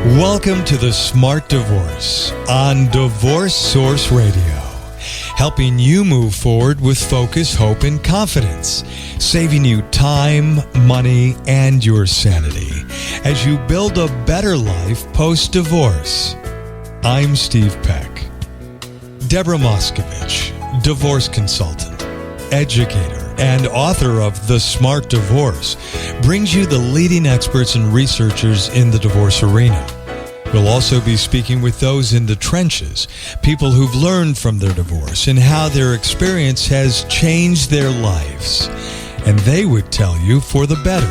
Welcome to The Smart Divorce on Divorce Source Radio, helping you move forward with focus, hope, and confidence, saving you time, money, and your sanity as you build a better life post-divorce. I'm Steve Peck. Deborah Moskovich, divorce consultant, educator, and author of The Smart Divorce, brings you the leading experts and researchers in the divorce arena. We'll also be speaking with those in the trenches, people who've learned from their divorce and how their experience has changed their lives. And they would tell you for the better.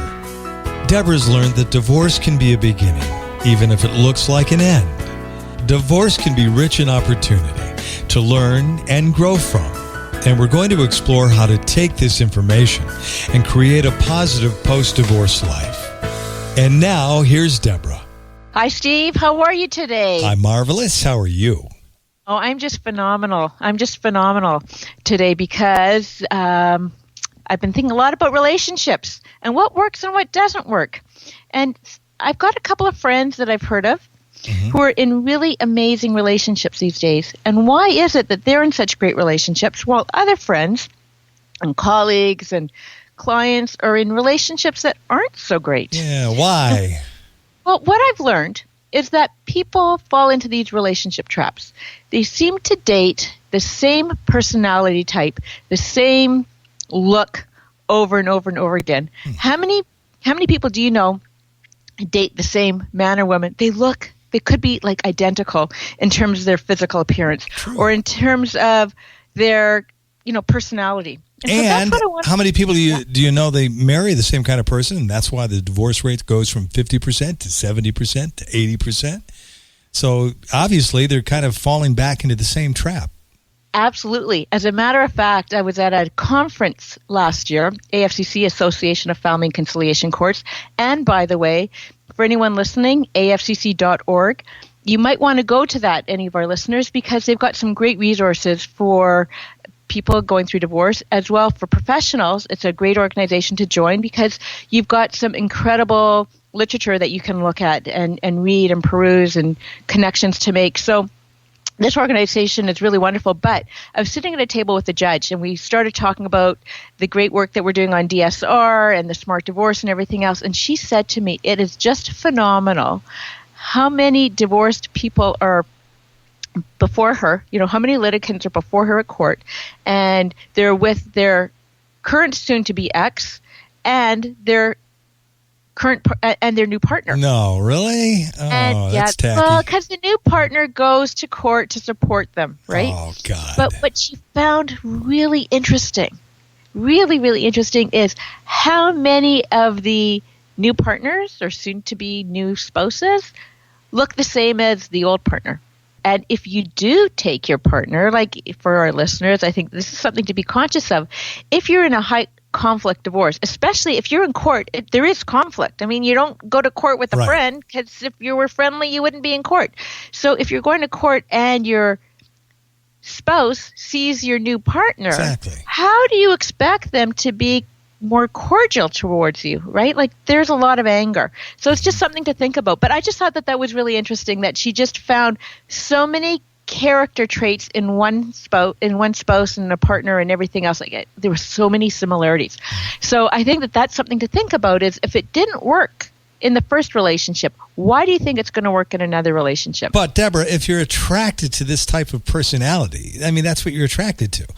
Deborah's learned that divorce can be a beginning, even if it looks like an end. Divorce can be rich in opportunity to learn and grow from. And we're going to explore how to take this information and create a positive post-divorce life. And now, here's Deborah. Hi, Steve. How are you today? I'm marvelous. How are you? Oh, I'm just phenomenal. I'm just phenomenal today because I've been thinking a lot about relationships and what works and what doesn't work. And I've got a couple of friends that I've heard of who are in really amazing relationships these days. And why is it that they're in such great relationships while other friends and colleagues and clients are in relationships that aren't so great? Yeah, why? Well, what I've learned is that people fall into these relationship traps. They seem to date the same personality type, the same look over and over and over again. How many people do you know date the same man or woman? They could be like identical in terms of their physical appearance. True. Or in terms of their, personality. And so how many people do you know they marry the same kind of person, and that's why the divorce rate goes from 50% to 70% to 80%? So obviously they're kind of falling back into the same trap. Absolutely. As a matter of fact, I was at a conference last year, AFCC, Association of Family and Conciliation Courts. And by the way, for anyone listening, afcc.org, you might want to go to that, any of our listeners, because they've got some great resources for people going through divorce, as well for professionals. It's a great organization to join because you've got some incredible literature that you can look at and read and peruse and connections to make. So this organization is really wonderful. But I was sitting at a table with the judge, and we started talking about the great work that we're doing on DSR and the smart divorce and everything else. And she said to me, it is just phenomenal how many divorced people are before her, how many litigants are before her at court, and they're with their current soon-to-be ex and their current and their new partner. No, really? Oh, that's tacky. Well, because the new partner goes to court to support them, right? Oh, God. But what she found really interesting, really, really interesting, is how many of the new partners or soon-to-be new spouses look the same as the old partner. And if you do take your partner, like for our listeners, I think this is something to be conscious of. If you're in a high conflict divorce, especially if you're in court, there is conflict. I mean, you don't go to court with a friend, because if you were friendly, you wouldn't be in court. So if you're going to court and your spouse sees your new partner, how do you expect them to be more cordial towards you, right? Like there's a lot of anger. So it's just something to think about. But I just thought that was really interesting that she just found so many character traits in one spouse and a partner and everything else. Like there were so many similarities. So I think that that's something to think about, is if it didn't work in the first relationship, why do you think it's going to work in another relationship? But Deborah, if you're attracted to this type of personality, I mean, that's what you're attracted to.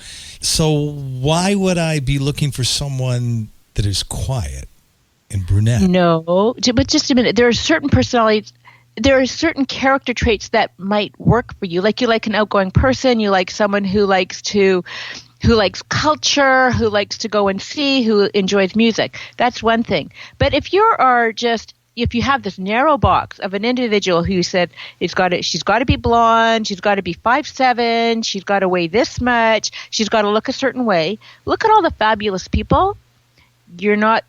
So why would I be looking for someone that is quiet and brunette? No, but just a minute. There are certain personalities, there are certain character traits that might work for you. Like you like an outgoing person, you like someone who likes culture, who likes to go and see, who enjoys music. That's one thing. But if you have this narrow box of an individual who said she's got to be blonde, she's got to be 5'7", she's got to weigh this much, she's got to look a certain way. Look at all the fabulous people you're not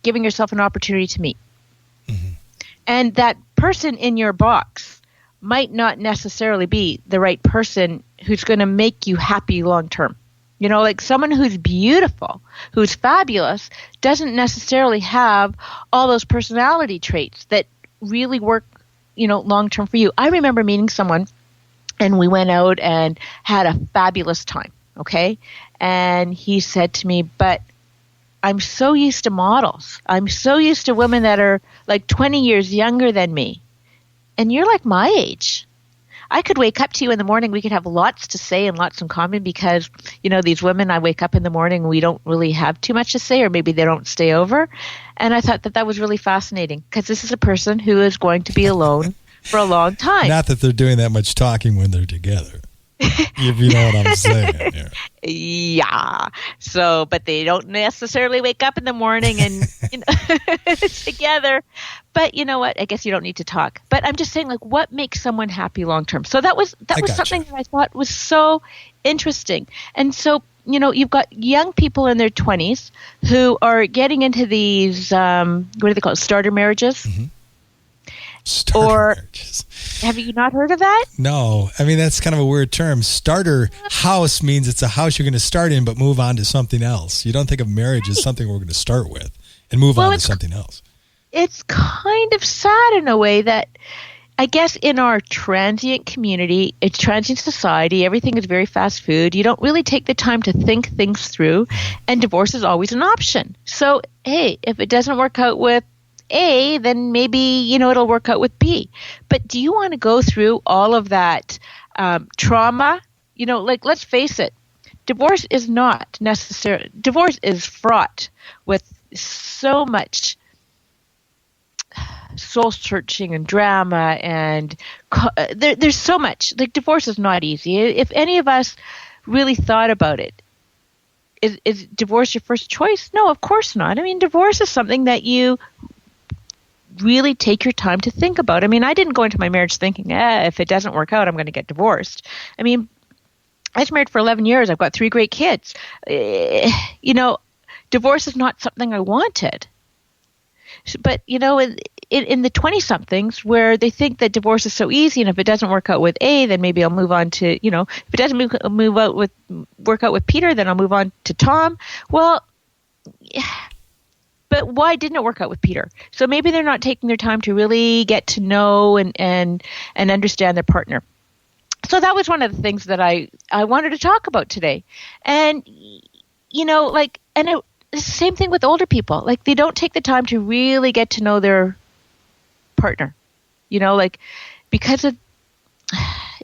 giving yourself an opportunity to meet. Mm-hmm. And that person in your box might not necessarily be the right person who's going to make you happy long term. Like someone who's beautiful, who's fabulous, doesn't necessarily have all those personality traits that really work long term for you? I remember meeting someone, and we went out and had a fabulous time. Okay, and he said to me, "But I'm so used to models. I'm so used to women that are like 20 years younger than me, and you're like my age. I could wake up to you in the morning. We could have lots to say and lots in common because, these women, I wake up in the morning and we don't really have too much to say, or maybe they don't stay over." And I thought that was really fascinating because this is a person who is going to be alone for a long time. Not that they're doing that much talking when they're together. If you know what I'm saying here. Yeah. So, but they don't necessarily wake up in the morning and together. But you know what? I guess you don't need to talk. But I'm just saying, like, what makes someone happy long term? So that was something that I thought was so interesting. And so, you've got young people in their 20s who are getting into these what do they call it? Starter marriages. Mm-hmm. Starter marriages. Have you not heard of that? No. I mean, that's kind of a weird term. Starter house means it's a house you're going to start in but move on to something else. You don't think of marriage as something we're going to start with and move on to something else. It's kind of sad in a way that I guess in our transient community, it's transient society, everything is very fast food. You don't really take the time to think things through, and divorce is always an option. So, hey, if it doesn't work out with A, then maybe, it'll work out with B. But do you want to go through all of that trauma? Let's face it, divorce is not necessary. Divorce is fraught with so much soul searching and drama, and there's so much. Like, divorce is not easy. If any of us really thought about it, is divorce your first choice? No, of course not. I mean, divorce is something that you really take your time to think about. I mean, I didn't go into my marriage thinking, if it doesn't work out, I'm going to get divorced. I mean, I was married for 11 years. I've got 3 great kids. Divorce is not something I wanted. But, in the 20-somethings where they think that divorce is so easy, and if it doesn't work out with A, then maybe I'll move on to, if it doesn't work out with Peter, then I'll move on to Tom. Well, but why didn't it work out with Peter? So maybe they're not taking their time to really get to know and understand their partner. So that was one of the things that I wanted to talk about today. And, it's the same thing with older people. Like, they don't take the time to really get to know their partner, because of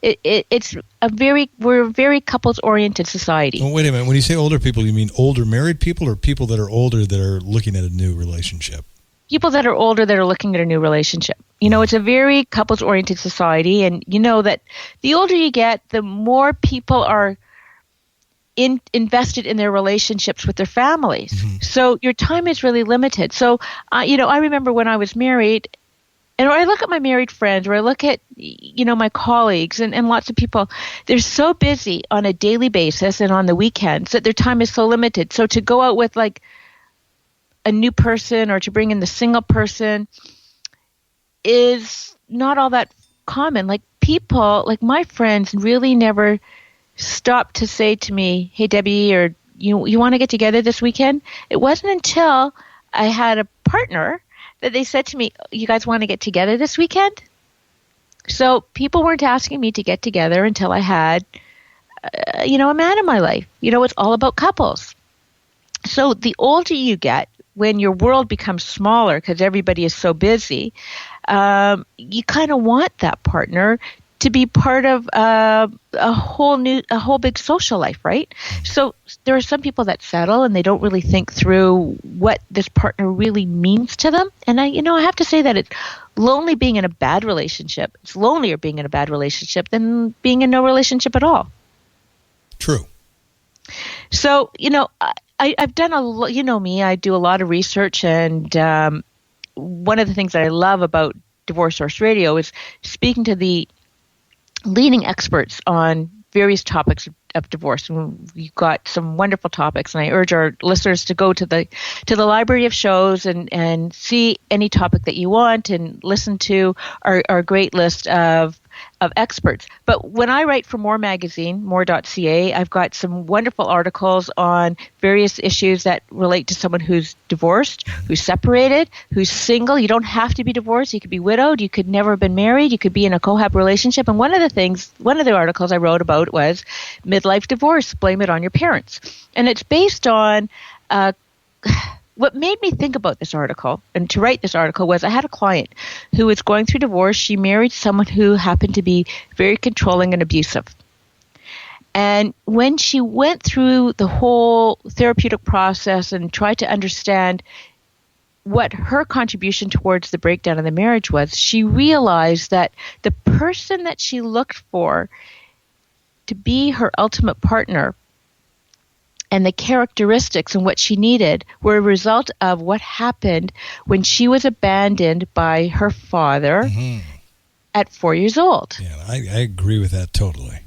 we're a very couples oriented society. Well, wait a minute. When you say older people, you mean older married people or people that are older that are looking at a new relationship? People that are older that are looking at a new relationship. It's a very couples oriented society, and that the older you get, the more people are invested in their relationships with their families. Mm-hmm. So your time is really limited. So, I remember when I was married, and I look at my married friends, or I look at, my colleagues and lots of people, they're so busy on a daily basis and on the weekends that their time is so limited. So to go out with like a new person or to bring in the single person is not all that common. Like, people, like my friends really never stopped to say to me, "Hey, Debbie," or you want to get together this weekend? It wasn't until I had a partner that they said to me, "You guys want to get together this weekend?" So people weren't asking me to get together until I had, a man in my life. It's all about couples. So the older you get, when your world becomes smaller because everybody is so busy, you kind of want that partner to be part of a whole big social life, right? So there are some people that settle and they don't really think through what this partner really means to them. And I have to say that it's lonely being in a bad relationship. It's lonelier being in a bad relationship than being in no relationship at all. True. So, I've done me, I do a lot of research, and one of the things that I love about Divorce Source Radio is speaking to the leading experts on various topics of divorce. And we've got some wonderful topics, and I urge our listeners to go to the library of shows and see any topic that you want and listen to our great list of of experts. But when I write for More Magazine, more.ca, I've got some wonderful articles on various issues that relate to someone who's divorced, who's separated, who's single. You don't have to be divorced. You could be widowed. You could never have been married. You could be in a cohab relationship. And one of the articles I wrote about was midlife divorce, blame it on your parents. And it's based on what made me think about this article and to write this article was I had a client who was going through divorce. She married someone who happened to be very controlling and abusive. And when she went through the whole therapeutic process and tried to understand what her contribution towards the breakdown of the marriage was, she realized that the person that she looked for to be her ultimate partner and the characteristics and what she needed were a result of what happened when she was abandoned by her father at 4 years old. Yeah, I agree with that totally.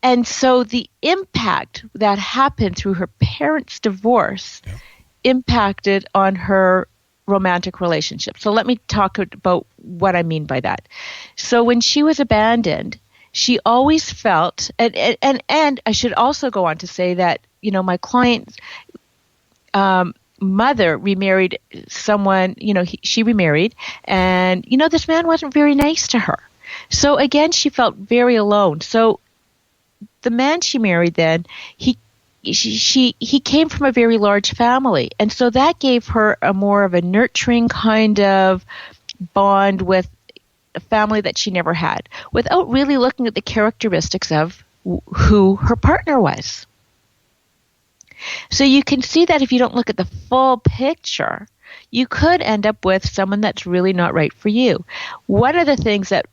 And so the impact that happened through her parents' divorce impacted on her romantic relationship. So let me talk about what I mean by that. So when she was abandoned, she always felt, and I should also go on to say that, you know, my client's mother remarried someone, you know, she remarried, and, you know, this man wasn't very nice to her. So again, she felt very alone. So the man she married then, he came from a very large family, and so that gave her a more of a nurturing kind of bond with a family that she never had, without really looking at the characteristics of who her partner was. So you can see that if you don't look at the full picture, you could end up with someone that's really not right for you. One of the things that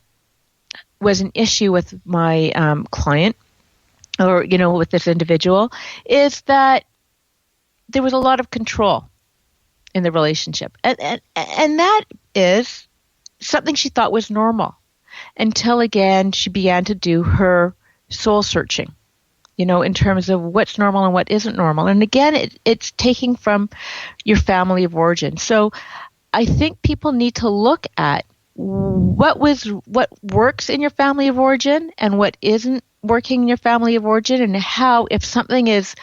was an issue with my client, or, you know, with this individual, is that there was a lot of control in the relationship. And that is something she thought was normal until, again, she began to do her soul searching, you know, in terms of what's normal and what isn't normal. And again, it's taking from your family of origin. So I think people need to look at what works in your family of origin and what isn't working in your family of origin, and how, if something is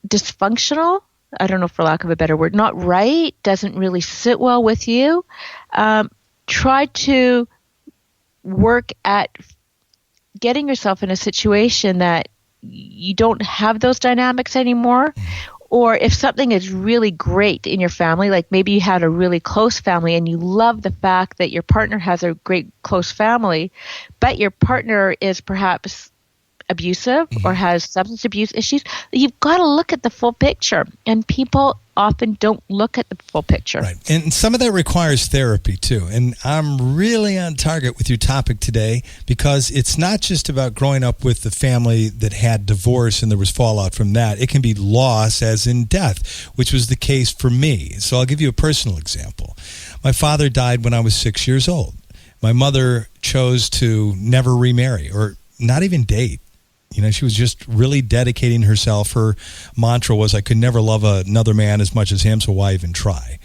dysfunctional, I don't know, for lack of a better word, not right, doesn't really sit well with you, try to work at getting yourself in a situation that you don't have those dynamics anymore. Or if something is really great in your family, like maybe you had a really close family and you love the fact that your partner has a great close family, but your partner is perhaps abusive or has substance abuse issues, you've got to look at the full picture. And people often don't look at the full picture. Right. And some of that requires therapy too. And I'm really on target with your topic today, because it's not just about growing up with the family that had divorce and there was fallout from that. It can be loss, as in death, which was the case for me. So I'll give you a personal example. My father died when I was 6 years old. My mother chose to never remarry or not even date. You know, she was just really dedicating herself. Her mantra was, I could never love another man as much as him, so why even try?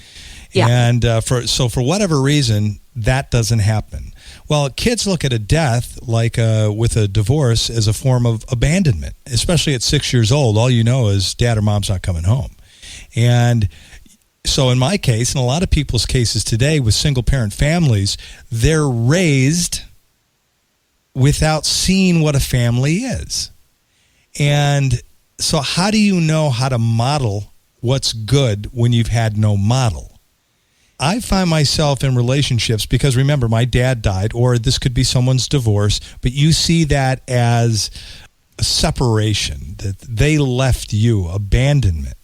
Yeah. And for whatever reason, that doesn't happen. Well, kids look at a death, like with a divorce, as a form of abandonment, especially at 6 years old. All you know is dad or mom's not coming home. And so in my case, and a lot of people's cases today with single-parent families, they're raised without seeing what a family is. And so how do you know how to model what's good when you've had no model? I find myself in relationships, because remember, my dad died, or this could be someone's divorce, but you see that as a separation, that they left you, abandonment.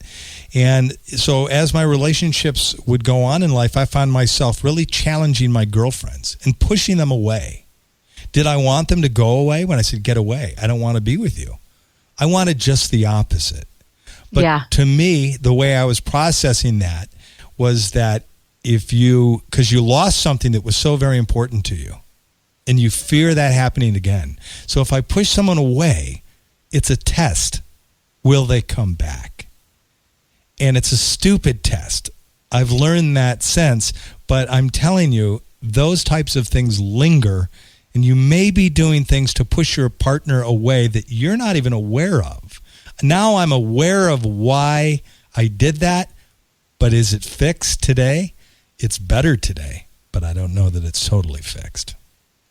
And so as my relationships would go on in life, I found myself really challenging my girlfriends and pushing them away. Did I want them to go away? When I said, get away, I don't want to be with you. I wanted just the opposite. But to me, the way I was processing that was that because you lost something that was so very important to you, and you fear that happening again. So if I push someone away, it's a test. Will they come back? And it's a stupid test. I've learned that since, but I'm telling you, those types of things linger. And you may be doing things to push your partner away that you're not even aware of. Now I'm aware of why I did that, but is it fixed today? It's better today, but I don't know that it's totally fixed.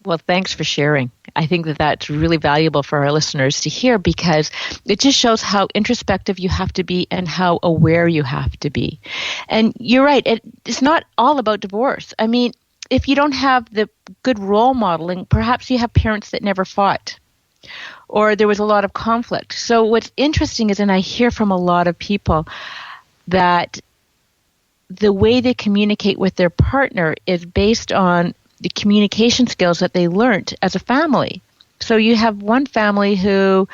Well, thanks for sharing. I think that that's really valuable for our listeners to hear, because it just shows how introspective you have to be and how aware you have to be. And you're right, it's not all about divorce. I mean, if you don't have the good role modeling, perhaps you have parents that never fought, or there was a lot of conflict. So what's interesting is, and I hear from a lot of people, that the way they communicate with their partner is based on the communication skills that they learned as a family. So you have one family who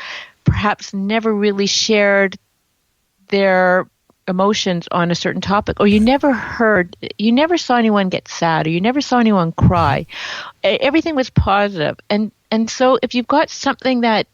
perhaps never really shared their emotions on a certain topic, or you never saw anyone get sad, or you never saw anyone cry. Everything was positive. And so if you've got something that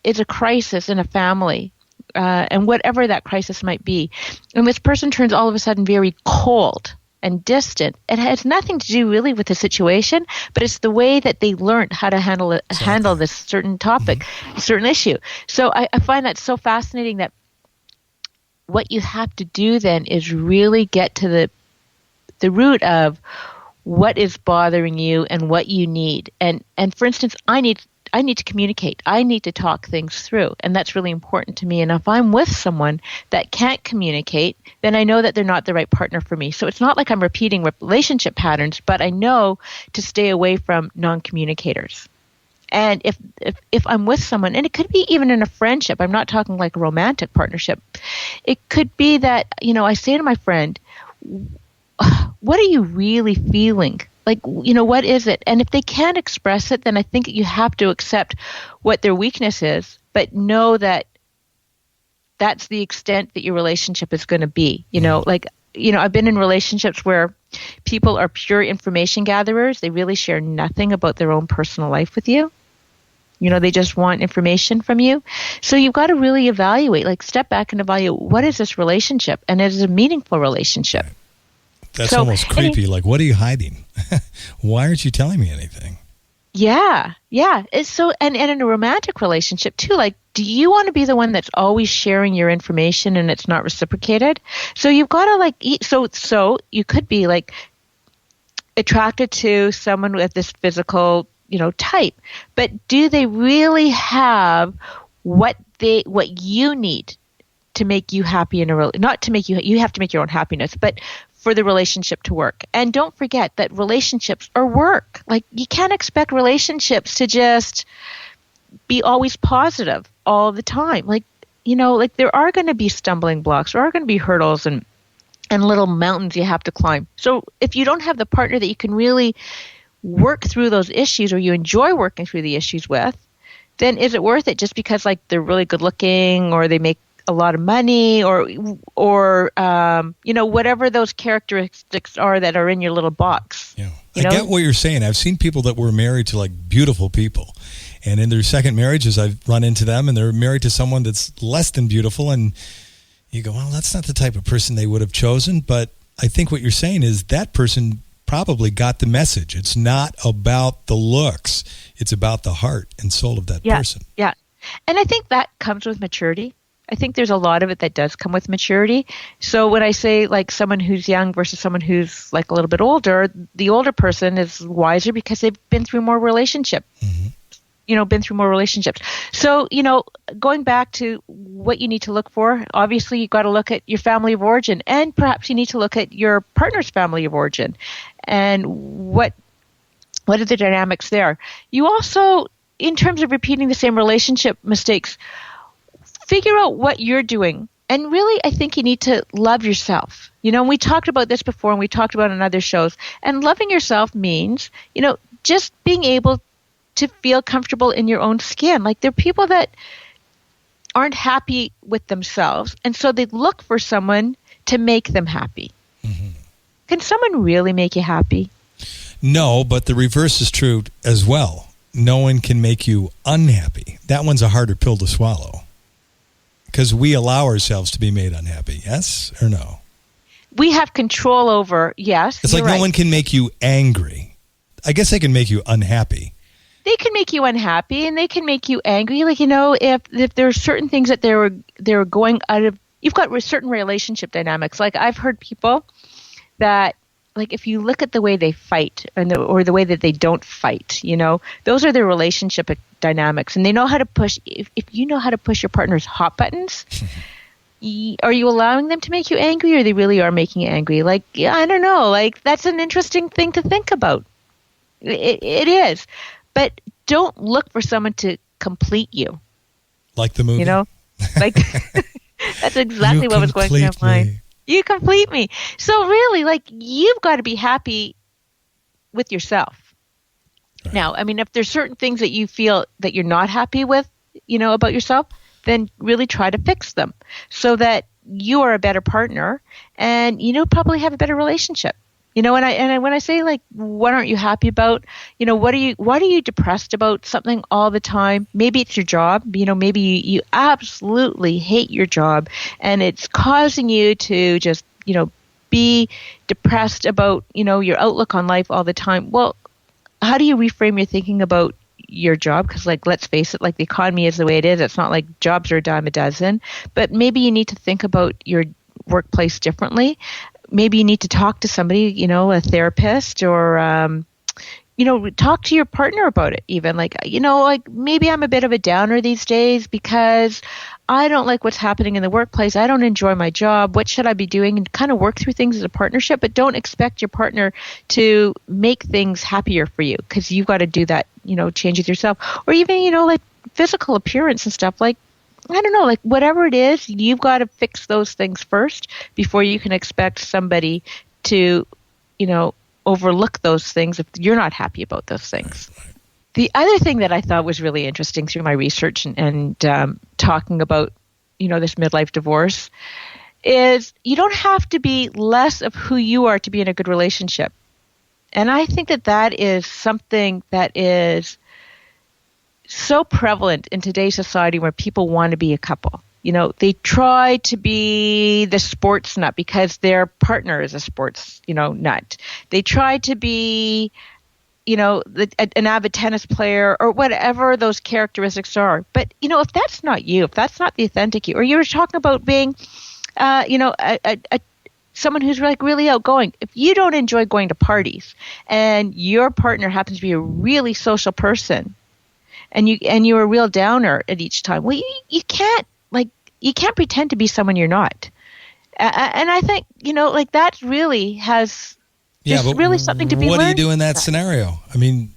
is a crisis in a family, and whatever that crisis might be, and this person turns all of a sudden very cold and distant, it has nothing to do really with the situation, but it's the way that they learned how to handle this certain topic, a certain issue. So I find that so fascinating, that what you have to do then is really get to the root of what is bothering you and what you need. And for instance, I need to communicate. I need to talk things through, and that's really important to me. And if I'm with someone that can't communicate, then I know that they're not the right partner for me. So it's not like I'm repeating relationship patterns, but I know to stay away from non-communicators. And if I'm with someone, and it could be even in a friendship, I'm not talking like a romantic partnership. It could be that, I say to my friend, what are you really feeling? Like, what is it? And if they can't express it, then I think you have to accept what their weakness is, but know that that's the extent that your relationship is going to be. I've been in relationships where people are pure information gatherers. They really share nothing about their own personal life with you. They just want information from you. So you've got to really evaluate, step back and evaluate, what is this relationship? And is it a meaningful relationship? That's almost creepy. What are you hiding? Why aren't you telling me anything? Yeah. It's so, and in a romantic relationship too, do you want to be the one that's always sharing your information and it's not reciprocated? So you've got to so you could be attracted to someone with this physical, type, but do they really have what you need to make you happy not to make you have to make your own happiness, but for the relationship to work. And don't forget that relationships are work. You can't expect relationships to just be always positive all the time. There are going to be stumbling blocks, there are going to be hurdles and little mountains you have to climb. So if you don't have the partner that you can really work through those issues, or you enjoy working through the issues with, then is it worth it just because they're really good looking, or they make a lot of money, or whatever those characteristics are that are in your little box? Yeah, I get what you're saying. I've seen people that were married to beautiful people, and in their second marriages, I've run into them, and they're married to someone that's less than beautiful, and you go, well, that's not the type of person they would have chosen. But I think what you're saying is that person probably got the message. It's not about the looks; it's about the heart and soul of that person. Yeah, and I think that comes with maturity. I think there's a lot of it that does come with maturity. So when I say someone who's young versus someone who's a little bit older, the older person is wiser because they've been through more relationship. Mm-hmm. Been through more relationships. So, going back to what you need to look for, obviously you've got to look at your family of origin, and perhaps you need to look at your partner's family of origin and what are the dynamics there. You also, in terms of repeating the same relationship mistakes, figure out what you're doing. And really, I think you need to love yourself. And we talked about this before, and we talked about it on other shows. And loving yourself means, just being able to feel comfortable in your own skin. There are people that aren't happy with themselves, and so they look for someone to make them happy. Mm-hmm. Can someone really make you happy? No, but the reverse is true as well. No one can make you unhappy. That one's a harder pill to swallow, because we allow ourselves to be made unhappy. Yes or no? We have control over, yes. It's no one can make you angry. I guess they can make you unhappy. they can make you unhappy and they can make you angry. Like, if there are certain things that they're going out of, you've got certain relationship dynamics. Like, I've heard people that, like, if you look at the way they fight or the way that they don't fight, those are their relationship dynamics, and they know how to push. If you know how to push your partner's hot buttons, are you allowing them to make you angry, or they really are making you angry? Like, yeah, I don't know. Like, that's an interesting thing to think about. It is. But don't look for someone to complete you. Like the movie? Like, that's exactly what was going through my mind. You complete me. So really, like, you've got to be happy with yourself. Right. Now, I mean, if there's certain things that you feel that you're not happy with, about yourself, then really try to fix them so that you are a better partner and, probably have a better relationship. And when I say, like, what aren't you happy about? Why are you depressed about something all the time? Maybe it's your job. Maybe you absolutely hate your job and it's causing you to just, be depressed about, your outlook on life all the time. Well, how do you reframe your thinking about your job? Because, like, let's face it, like, the economy is the way it is. It's not like jobs are a dime a dozen, but maybe you need to think about your workplace differently. Maybe you need to talk to somebody, a therapist, or, talk to your partner about it even. Like, like, maybe I'm a bit of a downer these days because I don't like what's happening in the workplace. I don't enjoy my job. What should I be doing? And kind of work through things as a partnership, but don't expect your partner to make things happier for you, because you've got to do that, change it yourself. Or even, like, physical appearance and stuff. Like, I don't know, like, whatever it is, you've got to fix those things first before you can expect somebody to, overlook those things if you're not happy about those things. Right. The other thing that I thought was really interesting through my research and talking about, this midlife divorce is you don't have to be less of who you are to be in a good relationship. And I think that is something that is so prevalent in today's society where people want to be a couple. They try to be the sports nut because their partner is a sports, nut. They try to be, an avid tennis player or whatever those characteristics are. But, if that's not you, if that's not the authentic you, or you're talking about being, someone who's like really outgoing. If you don't enjoy going to parties and your partner happens to be a really social person, and you're a real downer at each time, well, you can't pretend to be someone you're not. And I think, like, that really has really something to be learned. What do you do in that scenario? I mean,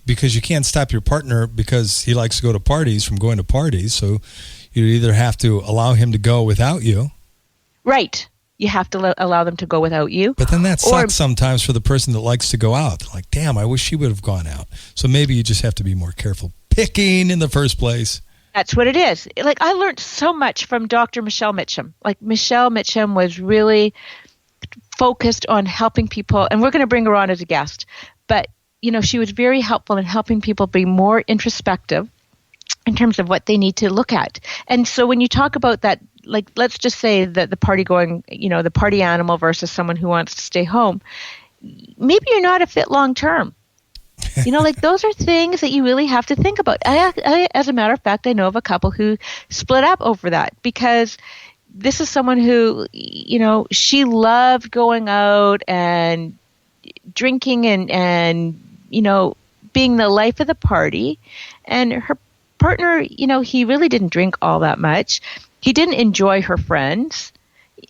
because you can't stop your partner because he likes to go to parties from going to parties, so you either have to allow him to go without you. Right. You have to allow them to go without you. But then that sucks sometimes for the person that likes to go out. They're like, damn, I wish she would have gone out. So maybe you just have to be more careful picking in the first place. That's what it is. Like, I learned so much from Dr. Michelle Mitchum. Like, Michelle Mitchum was really focused on helping people, and we're going to bring her on as a guest. But, she was very helpful in helping people be more introspective in terms of what they need to look at. And so when you talk about that, like, let's just say that the party going, the party animal versus someone who wants to stay home, maybe you're not a fit long term. Like, those are things that you really have to think about. I, as a matter of fact, I know of a couple who split up over that, because this is someone who, she loved going out and drinking and being the life of the party. And her partner, he really didn't drink all that much. He didn't enjoy her friends,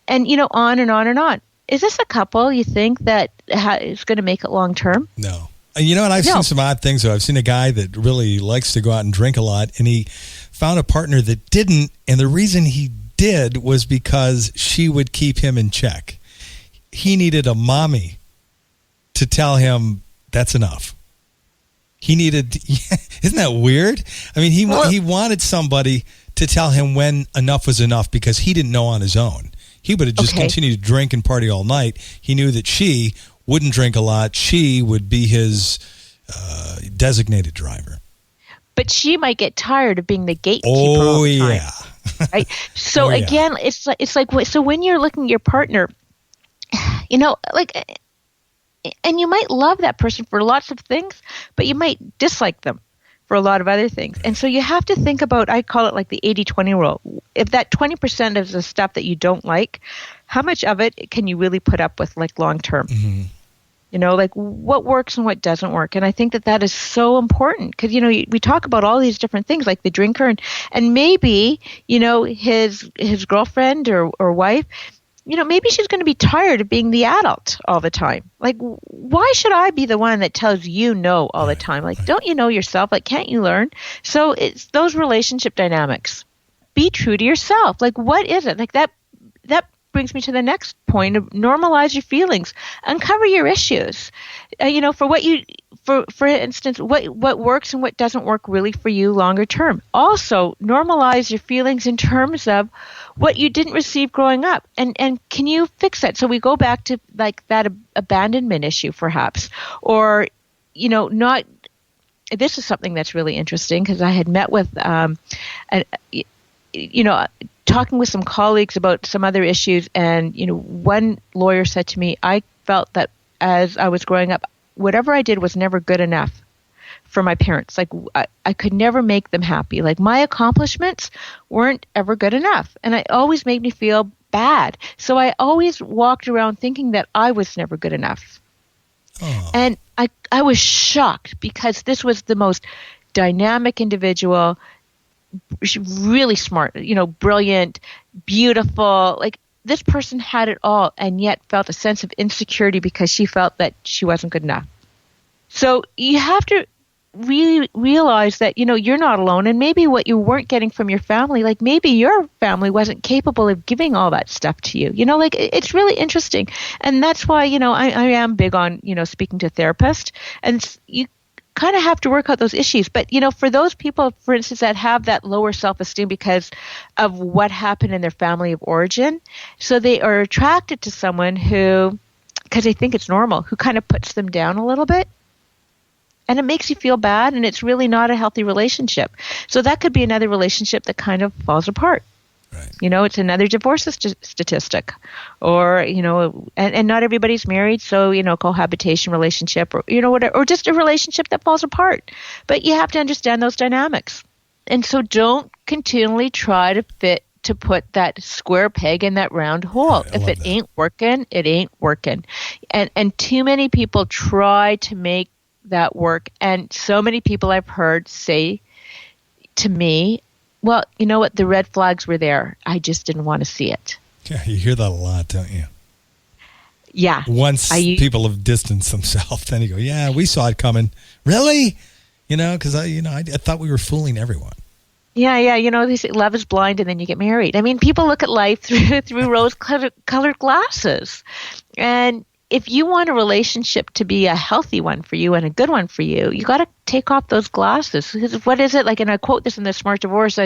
and, on and on and on. Is this a couple you think that is going to make it long term? No. And I've seen some odd things. Though. I've seen a guy that really likes to go out and drink a lot, and he found a partner that didn't, and the reason he did was because she would keep him in check. He needed a mommy to tell him that's enough. He needed, isn't that weird? I mean, he wanted somebody to tell him when enough was enough, because he didn't know on his own. He would have just continued to drink and party all night. He knew that she wouldn't drink a lot. She would be his designated driver. But she might get tired of being the gatekeeper. Oh, all the time, yeah. right? So again, it's like so when you're looking at your partner, like, and you might love that person for lots of things, but you might dislike them for a lot of other things. And so you have to think about, I call it like the 80-20 rule. If that 20% is the stuff that you don't like, how much of it can you really put up with like long term? Mm-hmm. You know, like what works and what doesn't work. And I think that that is so important because, you know, we talk about all these different things like the drinker and maybe, you know, his girlfriend or wife, you know, maybe she's going to be tired of being the adult all the time. Like, why should I be the one that tells you no all the time? Like, don't you know yourself? Like, can't you learn? So it's those relationship dynamics. Be true to yourself. Like, what is it? Like that brings me to the next point of normalize your feelings, uncover your issues. You know, for instance, what works and what doesn't work really for you longer term. Also, normalize your feelings in terms of what you didn't receive growing up, and can you fix that? So we go back to like that abandonment issue, perhaps, or you know, not. This is something that's really interesting because I had met with, you know, talking with some colleagues about some other issues, and you know, one lawyer said to me, I felt that as I was growing up, whatever I did was never good enough for my parents. Like I could never make them happy. Like my accomplishments weren't ever good enough, and it always made me feel bad. So I always walked around thinking that I was never good enough. Oh. And I was shocked because this was the most dynamic individual, really smart, you know, brilliant, beautiful. Like this person had it all and yet felt a sense of insecurity because she felt that she wasn't good enough. So you have to really realize that, you know, you're not alone, and maybe what you weren't getting from your family, like maybe your family wasn't capable of giving all that stuff to you. You know, like it's really interesting. And that's why, you know, I am big on, you know, speaking to a therapist, and you kind of have to work out those issues. But, you know, for those people, for instance, that have that lower self-esteem because of what happened in their family of origin, so they are attracted to someone who, because they think it's normal, who kind of puts them down a little bit. And it makes you feel bad, and it's really not a healthy relationship. So that could be another relationship that kind of falls apart. Right. You know, it's another divorce statistic. Or, you know, and not everybody's married, so, you know, cohabitation relationship or, you know, whatever, or just a relationship that falls apart. But you have to understand those dynamics. And so don't continually try to put that square peg in that round hole. If it ain't working, it ain't working. And too many people try to make that work. And so many people I've heard say to me, well, you know what, the red flags were there. I just didn't want to see it. Yeah, you hear that a lot, don't you? Yeah. Once people have distanced themselves, then you go, yeah, we saw it coming. Really? You know, because I thought we were fooling everyone. Yeah. You know, they say love is blind and then you get married. I mean, people look at life through rose-colored glasses. And if you want a relationship to be a healthy one for you and a good one for you, you got to take off those glasses. Because what is it like? And I quote this in the Smart Divorce.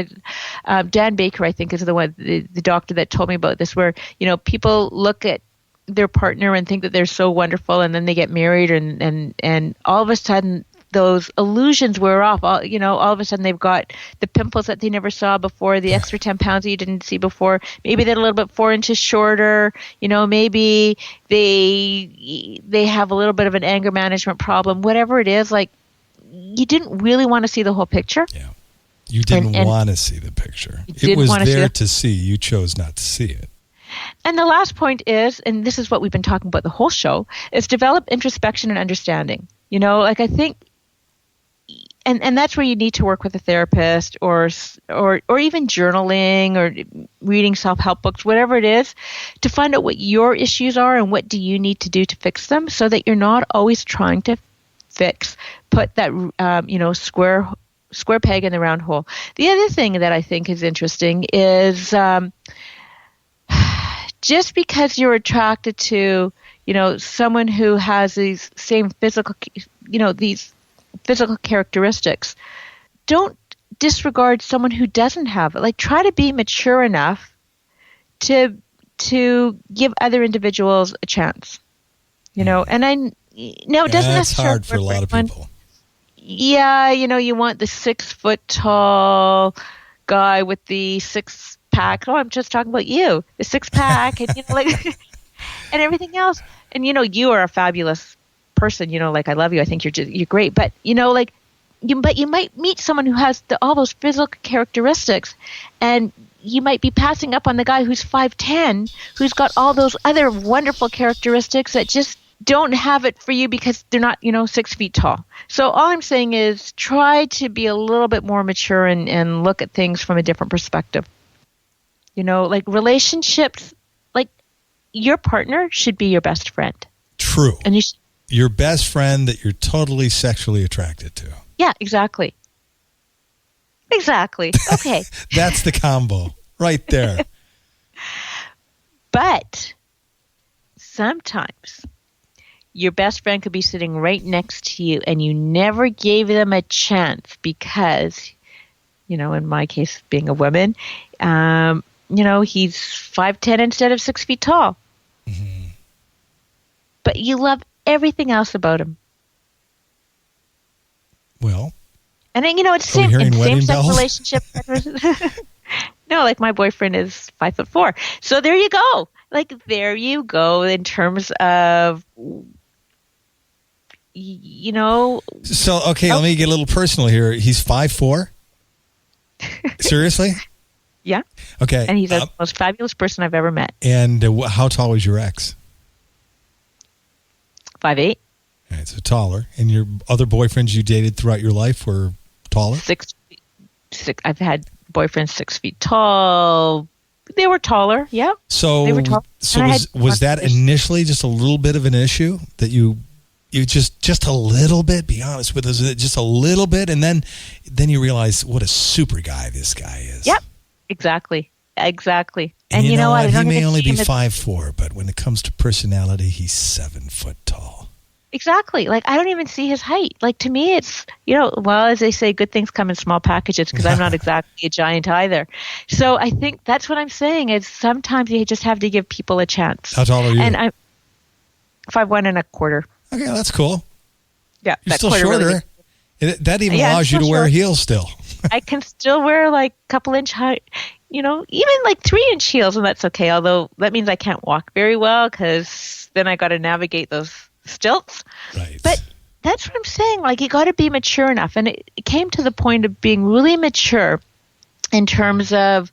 Dan Baker, I think, is the doctor that told me about this. Where, you know, people look at their partner and think that they're so wonderful, and then they get married, and all of a sudden those illusions wear off. All of a sudden they've got the pimples that they never saw before, the extra 10 pounds that you didn't see before. Maybe they're a little bit 4 inches shorter. You know, maybe they have a little bit of an anger management problem. Whatever it is, like you didn't really want to see the whole picture. Yeah, you didn't want to see the picture. It was there to see. You chose not to see it. And the last point is, and this is what we've been talking about the whole show, is develop introspection and understanding. You know, like I think. And that's where you need to work with a therapist or even journaling or reading self-help books, whatever it is, to find out what your issues are and what do you need to do to fix them, so that you're not always trying to put that square peg in the round hole. The other thing that I think is interesting is just because you're attracted to, you know, someone who has these same physical characteristics, don't disregard someone who doesn't have it. Like, try to be mature enough to give other individuals a chance. You know, and it doesn't necessarily. That's hard for a lot of people. Yeah, you know, you want the 6 foot tall guy with the 6-pack. Oh, I'm just talking about you, the 6-pack, and you know, like, and everything else. And you know, you are a fabulous person, you know, like I love you, I think you're great, but you know, like but you might meet someone who has all those physical characteristics, and you might be passing up on the guy who's 5'10", who's got all those other wonderful characteristics that just don't have it for you because they're not, 6 feet tall. So all I'm saying is try to be a little bit more mature and look at things from a different perspective. Like relationships, like your partner should be your best friend. True. And your best friend that you're totally sexually attracted to. Yeah, exactly. Exactly. Okay. That's the combo right there. But sometimes your best friend could be sitting right next to you and you never gave them a chance because, in my case, being a woman, he's 5'10" instead of 6 feet tall. Mm-hmm. But you love everything else about him. Well, and then, it's same sex relationship. No, like my boyfriend is 5'4". So there you go. Like there you go in terms of, So okay, let me get a little personal here. He's 5'4". Seriously? Yeah. Okay. And he's the most fabulous person I've ever met. And how tall was your ex? 5'8". All right, so taller. And your other boyfriends you dated throughout your life were taller? 6. I've had boyfriends 6 feet tall. They were taller, yeah. So, they were tall. So was that initially just a little bit of an issue that you just a little bit? Be honest with us, just a little bit, and then you realize what a super guy this guy is. Yep, exactly. And you know what? He may only be 5'4", but when it comes to personality, he's 7 foot tall. Exactly. Like, I don't even see his height. Like, to me, it's, as they say, good things come in small packages because I'm not exactly a giant either. So I think that's what I'm saying is sometimes you just have to give people a chance. How tall are you? And I'm 5'1.25". Okay, that's cool. Yeah. You're still shorter. Really, that even allows you to wear heels still. I can still wear like a couple inch high, even like 3-inch heels, and that's okay. Although that means I can't walk very well because then I got to navigate those stilts. Right. But that's what I'm saying. Like, you got to be mature enough. And it came to the point of being really mature in terms of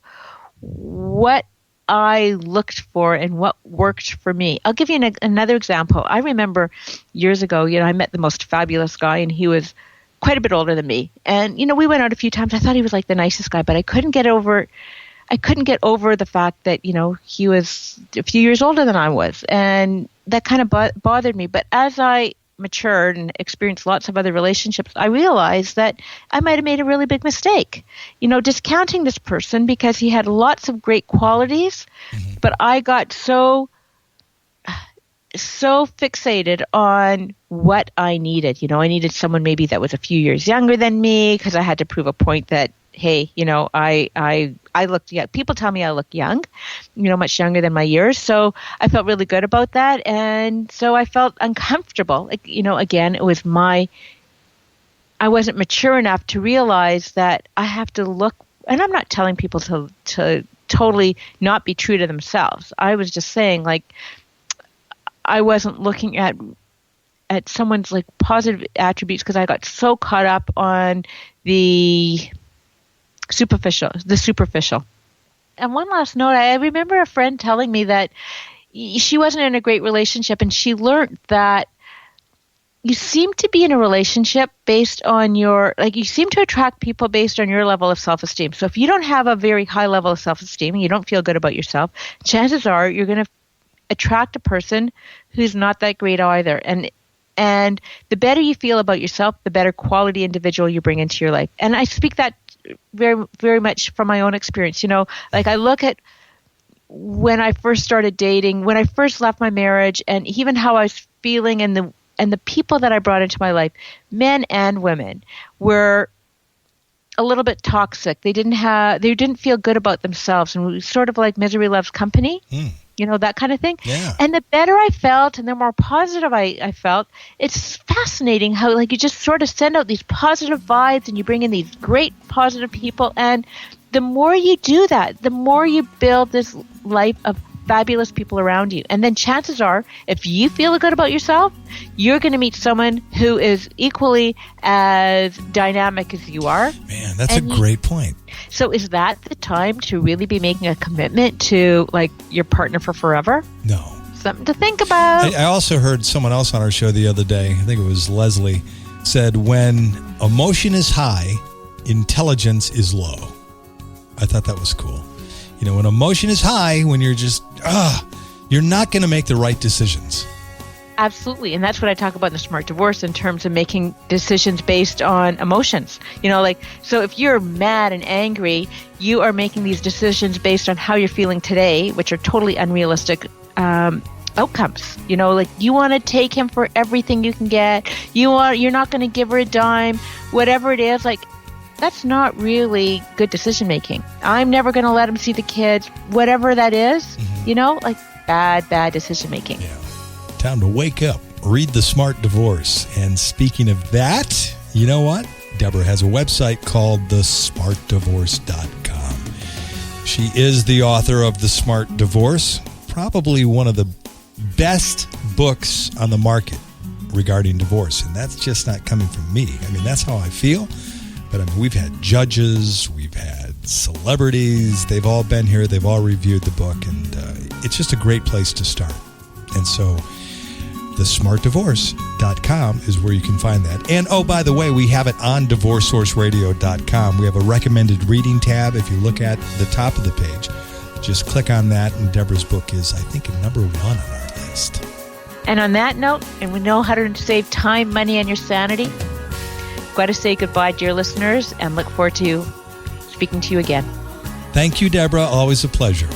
what I looked for and what worked for me. I'll give you another example. I remember years ago, I met the most fabulous guy, and he was quite a bit older than me. And, we went out a few times. I thought he was like the nicest guy, but I couldn't get over the fact that, he was a few years older than I was. And that kind of bothered me. But as I matured and experienced lots of other relationships, I realized that I might have made a really big mistake, discounting this person because he had lots of great qualities. Mm-hmm. But I got so fixated on what I needed. I needed someone maybe that was a few years younger than me because I had to prove a point that, hey, I looked young. People tell me I look young, much younger than my years. So I felt really good about that. And so I felt uncomfortable. Like, again, it was I wasn't mature enough to realize that I have to look, and I'm not telling people to totally not be true to themselves. I was just saying, like, I wasn't looking at someone's like positive attributes because I got so caught up on the superficial. And one last note, I remember a friend telling me that she wasn't in a great relationship, and she learned that you seem to be in a relationship based on you seem to attract people based on your level of self-esteem. So if you don't have a very high level of self-esteem and you don't feel good about yourself, chances are you're going to attract a person who's not that great either. And the better you feel about yourself, the better quality individual you bring into your life. And I speak that very, very much from my own experience. Like I look at when I first started dating, when I first left my marriage, and even how I was feeling, and the people that I brought into my life, men and women, were a little bit toxic. They didn't feel good about themselves, and it was sort of like misery loves company. That kind of thing. Yeah. And the better I felt and the more positive I felt, it's fascinating how like you just sort of send out these positive vibes and you bring in these great positive people. And the more you do that, the more you build this life of fabulous people around you. And then chances are, if you feel good about yourself, you're going to meet someone who is equally as dynamic as you are. Man, that's a great point. So is that the time to really be making a commitment to like your partner for forever? No. Something to think about. I also heard someone else on our show the other day, I think it was Leslie, said when emotion is high, intelligence is low. I thought that was cool. You know, when emotion is high, when you're just, you're not going to make the right decisions. Absolutely. And that's what I talk about in the Smart Divorce in terms of making decisions based on emotions. You know, like, so if you're mad and angry, you are making these decisions based on how you're feeling today, which are totally unrealistic outcomes. You know, like you want to take him for everything you can get. You're not going to give her a dime, whatever it is. Like, that's not really good decision making. I'm never going to let him see the kids, whatever that is, you know, like bad decision making. Yeah. Time to wake up. Read The Smart Divorce. And speaking of that, you know what? Deborah has a website called thesmartdivorce.com. She is the author of The Smart Divorce, probably one of the best books on the market regarding divorce. And that's just not coming from me. I mean, that's how I feel. But I mean, we've had judges, we've had celebrities. They've all been here. They've all reviewed the book. And it's just a great place to start. And so thesmartdivorce.com is where you can find that. And, oh, by the way, we have it on divorcesourceradio.com. We have a recommended reading tab. If you look at the top of the page, just click on that. And Deborah's book is, I think, number 1 on our list. And on that note, and we know how to save time, money, and your sanity, got to say goodbye, dear listeners, and look forward to speaking to you again. Thank you, Deborah. Always a pleasure.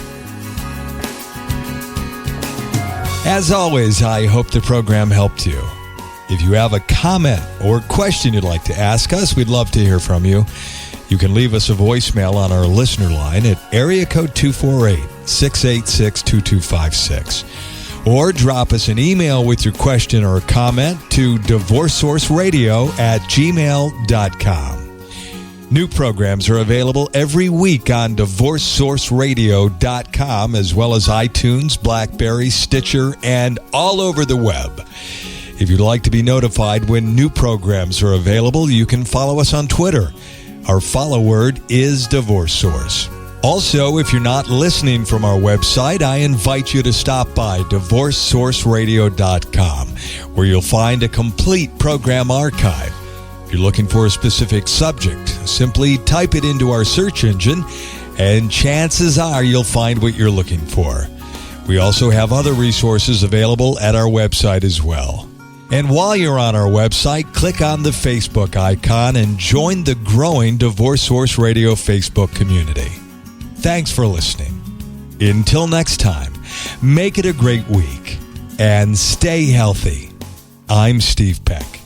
As always, I hope the program helped you. If you have a comment or question you'd like to ask us, we'd love to hear from you. You can leave us a voicemail on our listener line at area code 248-686-2256. Or drop us an email with your question or comment to divorcesourceradio@gmail.com. New programs are available every week on divorcesourceradio.com, as well as iTunes, BlackBerry, Stitcher, and all over the web. If you'd like to be notified when new programs are available, you can follow us on Twitter. Our follow word is Divorce Source. Also, if you're not listening from our website, I invite you to stop by divorcesourceradio.com, where you'll find a complete program archive. If you're looking for a specific subject, simply type it into our search engine, and chances are you'll find what you're looking for. We also have other resources available at our website as well. And while you're on our website, click on the Facebook icon and join the growing Divorce Source Radio Facebook community. Thanks for listening. Until next time, make it a great week and stay healthy. I'm Steve Peck.